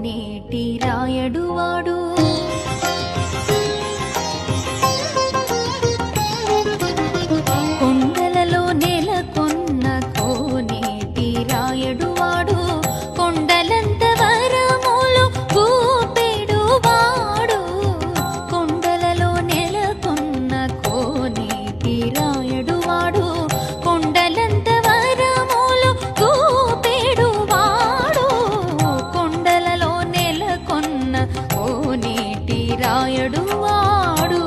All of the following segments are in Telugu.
కోనేటి రాయడువాడు కొండలలో నెలకొన్న కోనేటి రాయడువాడు కొండలంత వరములు కూపెడువాడు కొండలలో నెలకొన్న కోనేటి రాయడువాడు కొండలంత వరములు కూపెడువాడు కొండలలో నెలకొన్న కోనేటి రాయడువాడు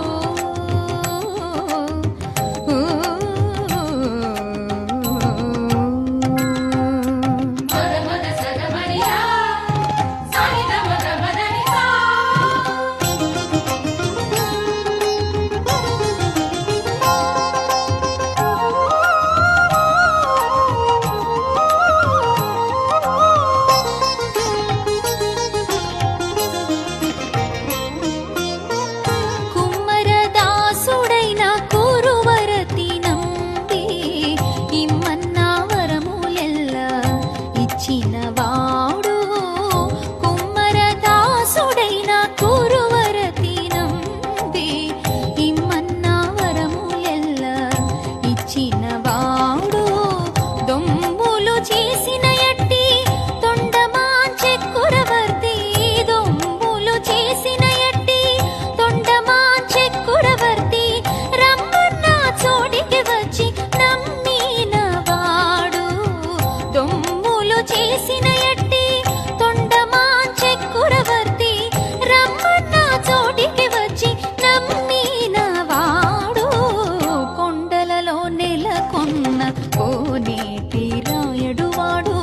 కోనేటి రాయడువాడు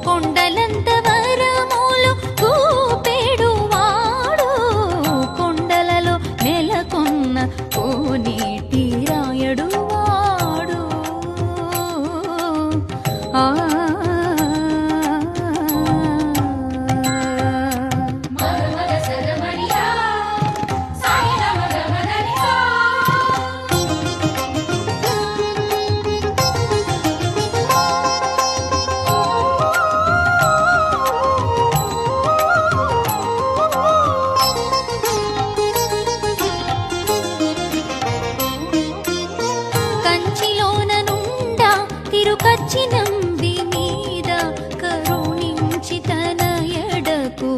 కొండలంత వరములు కూపెడువాడు కొండలలో నెలకొన్న కోనేటి రాయడువాడు తిరుకచ్చినంది మీద కరుణించి తన ఎడకు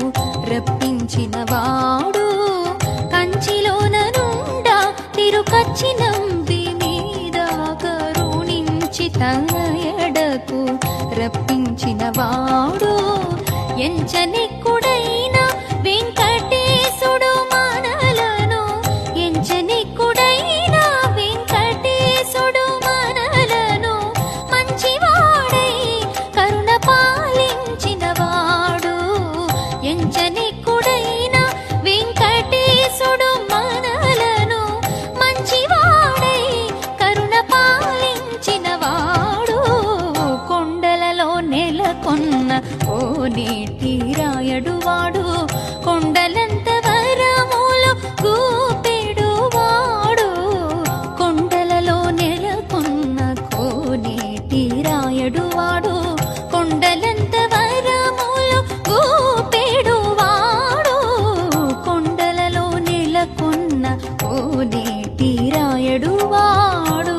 రప్పించిన వాడు కంచిలోన నుండా తిరుకచ్చినంది మీద కరుణించి తన ఎడకు రప్పించిన వాడు ఎంచనెక్కుడైన వెంకటేశుడు మనలను ఎంచనెక్కుడైన వెంకటేశుడు మనలను మంచివాడై కరుణ పాలించిన వాడు ఎంచనెక్కుడైన వెంకటేశుడు మనలను మంచివాడై కరుణ పాలించిన వాడు కొండలలో నెలకొన్న కోనేటి రాయడువాడు కొండలంత వరములు కూపెడువాడు కొండలలో నెలకొన్న కోనేటి రాయడువాడు కొండలంత వరములు కూపెడువాడు కొండలలో నెలకొన్న కోనేటి రాయడువాడు